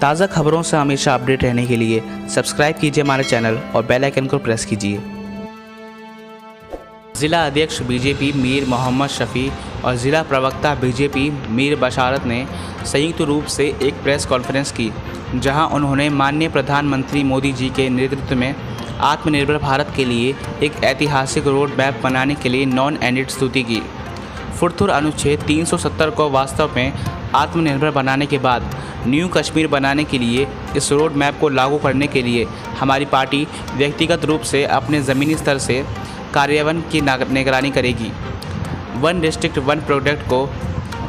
ताज़ा खबरों से हमेशा अपडेट रहने के लिए सब्सक्राइब कीजिए हमारे चैनल और बेल आइकन को प्रेस कीजिए। ज़िला अध्यक्ष बीजेपी मीर मोहम्मद शफ़ी और ज़िला प्रवक्ता बीजेपी मीर बशारत ने संयुक्त रूप से एक प्रेस कॉन्फ्रेंस की, जहां उन्होंने माननीय प्रधानमंत्री मोदी जी के नेतृत्व में आत्मनिर्भर भारत के लिए एक ऐतिहासिक रोड मैप बनाने के लिए नॉन एंडेड स्तुति की। फुरथुर अनुच्छेद 370 को वास्तव में आत्मनिर्भर बनाने के बाद न्यू कश्मीर बनाने के लिए इस रोड मैप को लागू करने के लिए हमारी पार्टी व्यक्तिगत रूप से अपने ज़मीनी स्तर से कार्यान्वयन की निगरानी करेगी। वन डिस्ट्रिक्ट वन प्रोडक्ट को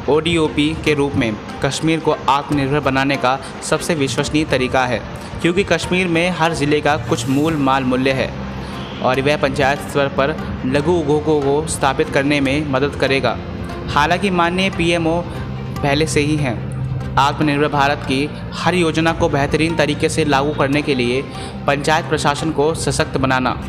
ODOP के रूप में कश्मीर को आत्मनिर्भर बनाने का सबसे विश्वसनीय तरीका है, क्योंकि कश्मीर में हर ज़िले का कुछ माल मूल्य है और वह पंचायत स्तर पर लघु उद्योगों को स्थापित करने में मदद करेगा। हालांकि माननीय PMO पहले से ही हैं। आत्मनिर्भर भारत की हर योजना को बेहतरीन तरीके से लागू करने के लिए पंचायत प्रशासन को सशक्त बनाना,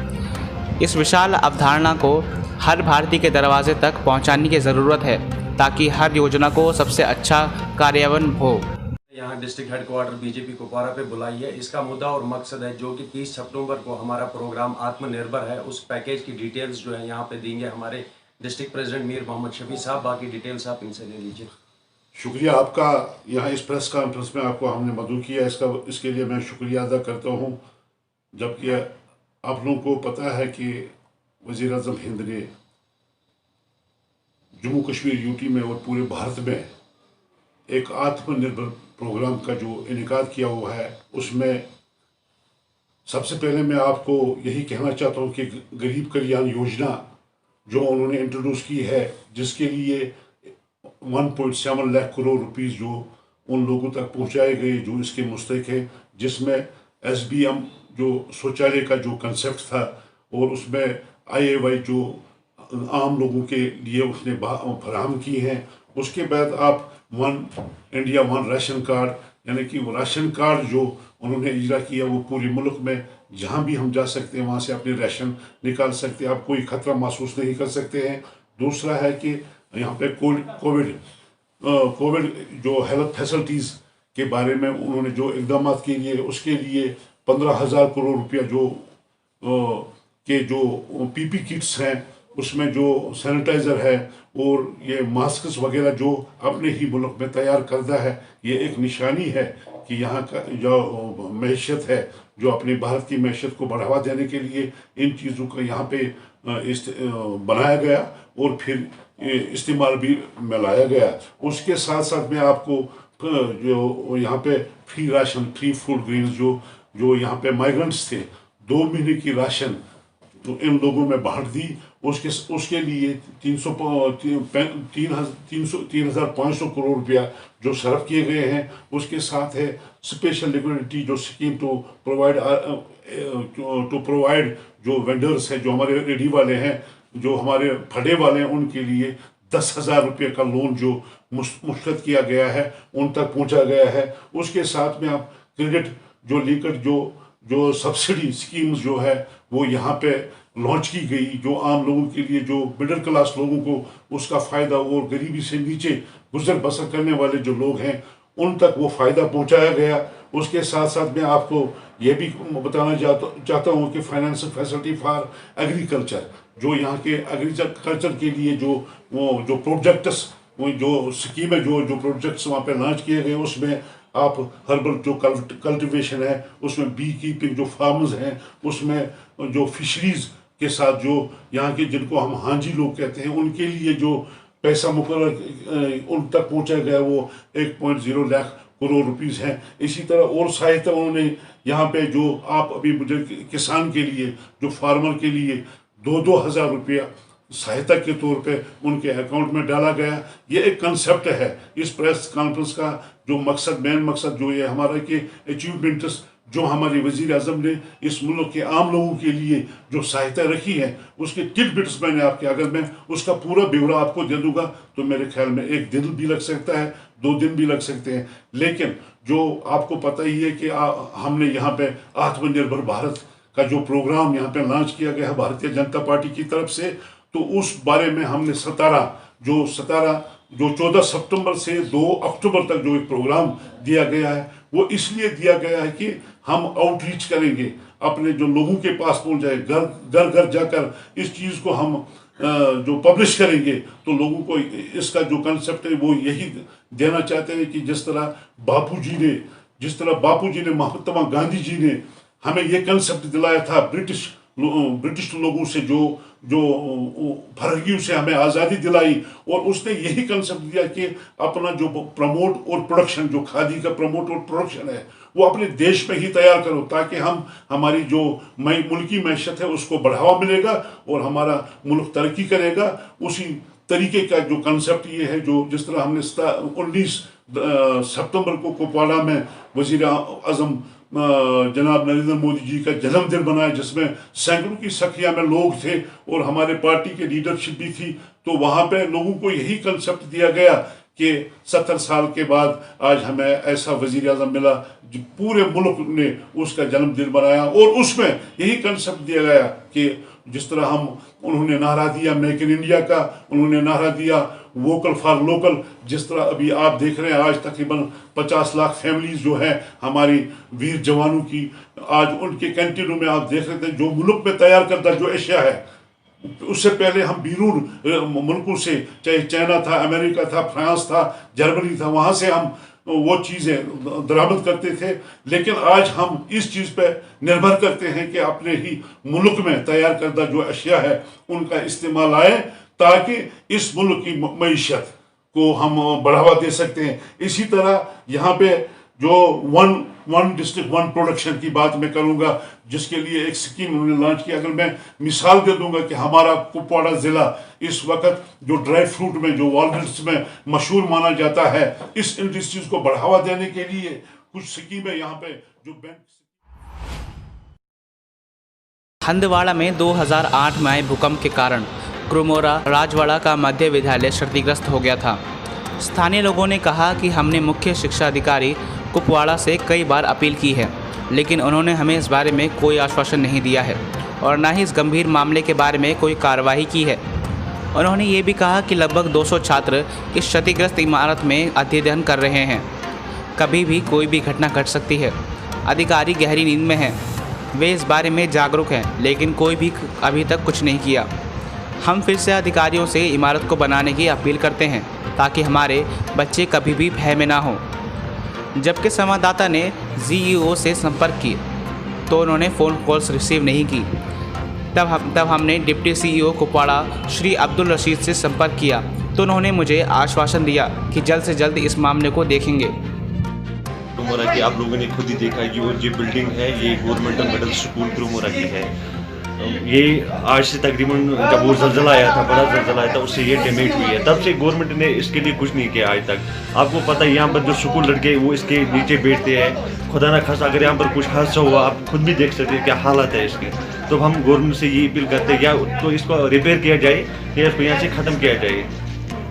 इस विशाल अवधारणा को हर भारतीय के दरवाजे तक पहुंचाने की ज़रूरत है, ताकि हर योजना को सबसे अच्छा कार्यान्वयन हो। यहाँ डिस्ट्रिक्ट हेडक्वार्टर बीजेपी कुपवारा पे बुलाई है। इसका मुद्दा और मकसद है जो कि 30 सितंबर को हमारा प्रोग्राम आत्मनिर्भर है, उस पैकेज की डिटेल्स जो है यहाँ पे देंगे हमारे डिस्ट्रिक्ट प्रेसिडेंट मीर मोहम्मद शफी साहब। बाकी डिटेल्स आप इनसे ले लीजिए। शुक्रिया आपका, यहाँ इस प्रेस कॉन्फ्रेंस में आपको हमने मदऊ किया, इसके लिए मैं शुक्रिया अदा करता हूँ। जबकि आप लोगों को पता है कि वज़ीर आज़म हिंद ने जम्मू कश्मीर UT में और पूरे भारत में एक आत्मनिर्भर प्रोग्राम का जो इनेकाद किया हुआ है, उसमें सबसे पहले मैं आपको यही कहना चाहता हूँ कि गरीब कल्याण योजना जो उन्होंने इंट्रोड्यूस की है, जिसके लिए 1.7 लाख करोड़ रुपीस जो उन लोगों तक पहुँचाए गए जो इसके मुस्तहिक हैं, जिसमें SBM जो शौचालय का जो कंसेप्ट था और उसमें IAY जो आम लोगों के लिए उसने फराहम की हैं। उसके बाद आप one India one ration card, यानी कि वो राशन कार्ड जो उन्होंने इजरा किया, वो पूरे मुल्क में जहाँ भी हम जा सकते हैं वहाँ से अपने राशन निकाल सकते हैं, आप कोई ख़तरा महसूस नहीं कर सकते हैं। दूसरा है कि यहाँ पे कोविड जो हेल्थ फैसिलिटीज़ के बारे में उन्होंने जो इकदाम किए, उसके लिए 15,000 करोड़ रुपया जो PP किट्स हैं, उसमें जो सैनिटाइज़र है और ये मास्क वगैरह जो अपने ही मुल्क में तैयार करता है, ये एक निशानी है कि यहाँ का जो मैशत है, जो अपने भारत की मैशत को बढ़ावा देने के लिए इन चीज़ों को यहाँ पे बनाया गया और फिर इस्तेमाल भी में लाया गया। उसके साथ साथ में आपको जो यहाँ पे free ration, free food grains जो यहाँ पे माइग्रेंट्स थे, 2 महीने की राशन तो इन लोगों में बांट दी। उसके लिए 3,500 करोड़ रुपया जो सर्व किए गए हैं। उसके साथ है स्पेशल लिक्विडिटी जो स्कीम टू प्रोवाइड जो वेंडर्स हैं, जो हमारे रेडी वाले हैं, जो हमारे फड़े वाले हैं, उनके लिए 10,000 रुपये का लोन जो मुश्किल किया गया है, उन तक पहुंचा गया है। उसके साथ में आप क्रेडिट जो लेकर जो सब्सिडी स्कीम्स जो है वो यहाँ पे लॉन्च की गई, जो आम लोगों के लिए, जो मिडिल क्लास लोगों को उसका फ़ायदा और गरीबी से नीचे गुजर बसर करने वाले जो लोग हैं उन तक वो फ़ायदा पहुँचाया गया। उसके साथ साथ मैं आपको ये भी बताना चाहता हूँ कि फाइनेंशियल फैसिलिटी फॉर एग्रीकल्चर, जो यहाँ के एग्रीकल्चर के लिए जो प्रोजेक्ट्स, वो जो स्कीम है, जो प्रोजेक्ट्स वहाँ पे लॉन्च किए गए, उसमें आप हर्बल जो कल्टिवेशन है, उसमें बी कीपिंग जो फार्मर्स हैं, उसमें जो फिशरीज़ के साथ जो यहाँ के जिनको हम हांजी लोग कहते हैं, उनके लिए जो पैसा मुकर्रर उन तक पहुँचा गया वो 1.0 लाख करोड़ रुपीस हैं। इसी तरह और सहायता उन्होंने यहाँ पे जो आप अभी मुझे किसान के लिए, जो फार्मर के लिए 2-2 हज़ार रुपया सहायता के तौर पे उनके अकाउंट में डाला गया। ये एक कंसेप्ट है इस प्रेस कॉन्फ्रेंस का। जो मेन मकसद जो ये हमारा कि अचीवमेंट्स जो हमारे वज़ीर आज़म ने इस मुल्क के आम लोगों के लिए जो सहायता रखी है, उसके टिट बिट्स मैंने आपके, अगर मैं उसका पूरा ब्यौरा आपको दे दूंगा तो मेरे ख्याल में 1 दिन भी लग सकता है, 2 दिन भी लग सकते हैं। लेकिन जो आपको पता ही है कि हमने यहाँ पे आत्मनिर्भर भारत का जो प्रोग्राम यहाँ पे लॉन्च किया गया है भारतीय जनता पार्टी की तरफ से, तो उस बारे में हमने 14 सितंबर से 2 अक्टूबर तक जो एक प्रोग्राम दिया गया है, वो इसलिए दिया गया है कि हम आउटरीच करेंगे, अपने जो लोगों के पास पहुंच जाए, घर घर जाकर इस चीज़ को हम जो पब्लिश करेंगे, तो लोगों को इसका जो कंसेप्ट है वो यही देना चाहते हैं कि जिस तरह बापूजी ने महात्मा गांधी जी ने हमें ये कंसेप्ट दिलाया था ब्रिटिश लोगों से, जो फर्गियों से हमें आज़ादी दिलाई, और उसने यही कंसेप्ट दिया कि अपना जो प्रमोट और प्रोडक्शन, जो खादी का प्रमोट और प्रोडक्शन है, वो अपने देश में ही तैयार करो, ताकि हमारी जो मुल्की मैशत है उसको बढ़ावा मिलेगा और हमारा मुल्क तरक्की करेगा। उसी तरीके का जो कंसेप्ट ये है, जो जिस तरह हमने 19 सितंबर को कुपवाड़ा में वज़ीर आज़म जनाब नरेंद्र मोदी जी का जन्मदिन बनाया, जिसमें सैकड़ों की संख्या में लोग थे और हमारे पार्टी के लीडरशिप भी थी, तो वहाँ पे लोगों को यही कंसेप्ट दिया गया कि 70 साल के बाद आज हमें ऐसा वज़ीर आज़म मिला जो पूरे मुल्क ने उसका जन्मदिन बनाया, और उसमें यही कंसेप्ट दिया गया कि जिस तरह उन्होंने नारा दिया मेक इन इंडिया का, उन्होंने नारा दिया वोकल फॉर लोकल, जिस तरह अभी आप देख रहे हैं आज तकरीबन 50 लाख फैमिलीज जो है हमारी वीर जवानों की, आज उनके कैंटीनों में आप देख रहे थे जो मुल्क में तैयार करता जो एशिया है, उससे पहले हम बैरून मुल्कों से, चाहे चाइना था, अमेरिका था, फ्रांस था, जर्मनी था, वहाँ से हम वो चीज़ें दरामद करते थे। लेकिन आज हम इस चीज़ पे निर्भर करते हैं कि अपने ही मुल्क में तैयार करदा जो अशिया है उनका इस्तेमाल आए, ताकि इस मुल्क की मईशत को हम बढ़ावा दे सकते हैं। इसी तरह यहाँ पे जो वन डिस्ट्रिक्ट वन प्रोडक्शन की बात मैं करूँगा, जिसके लिए एक स्कीम उन्होंने लॉन्च किया। अगर मैं मिसाल दे दूंगा कि हमारा कुपवाड़ा ज़िला इस वक्त जो ड्राई फ्रूट में, जो वॉलनट्स में मशहूर माना जाता है, इस इंडस्ट्रीज को बढ़ावा देने के लिए कुछ स्कीमें यहाँ पे जो बैंक। हंदवाड़ा में 2008 में आए भूकंप के कारण क्रुमोरा राजवाड़ा का मध्य विद्यालय क्षतिग्रस्त हो गया था। स्थानीय लोगों ने कहा कि हमने मुख्य शिक्षा अधिकारी कुपवाड़ा से कई बार अपील की है, लेकिन उन्होंने हमें इस बारे में कोई आश्वासन नहीं दिया है और न ही इस गंभीर मामले के बारे में कोई कार्रवाई की है। उन्होंने ये भी कहा कि लगभग 200 छात्र इस क्षतिग्रस्त इमारत में अध्ययन कर रहे हैं, कभी भी कोई भी घटना घट सकती है। अधिकारी गहरी नींद में हैं, वे इस बारे में जागरूक हैं, लेकिन कोई भी अभी तक कुछ नहीं किया। हम फिर से अधिकारियों से इमारत को बनाने की अपील करते हैं ताकि हमारे बच्चे कभी भी भय में ना हों। जबकि संवाददाता ने CEO से संपर्क किया तो उन्होंने फ़ोन कॉल्स रिसीव नहीं की। तब हमने डिप्टी CEO कुपवाड़ा श्री अब्दुल रशीद से संपर्क किया तो उन्होंने मुझे आश्वासन दिया कि जल्द से जल्द इस मामले को देखेंगे। क्रुमोरा की आप लोगों ने खुद ही देखा कि वो जो बिल्डिंग है ये गवर्नमेंट मिडिल स्कूल क्रुमोरा की है। ये आज से तकरीबन जब वो ज़लज़ला आया था, बड़ा ज़लज़ला आया था, उससे ये डैमेज हुई है। तब से गवर्नमेंट ने इसके लिए कुछ नहीं किया आज तक। आपको पता है यहाँ पर जो स्कूल लड़के वो इसके नीचे बैठते हैं, खुदा ना खासा अगर यहाँ पर कुछ हादसा हुआ आप खुद भी देख सकते हैं क्या हालत है इसकी। तो हम गवर्नमेंट से ये अपील करते हैं या तो इसको रिपेयर किया जाए या इसको यहाँ से ख़त्म किया जाए।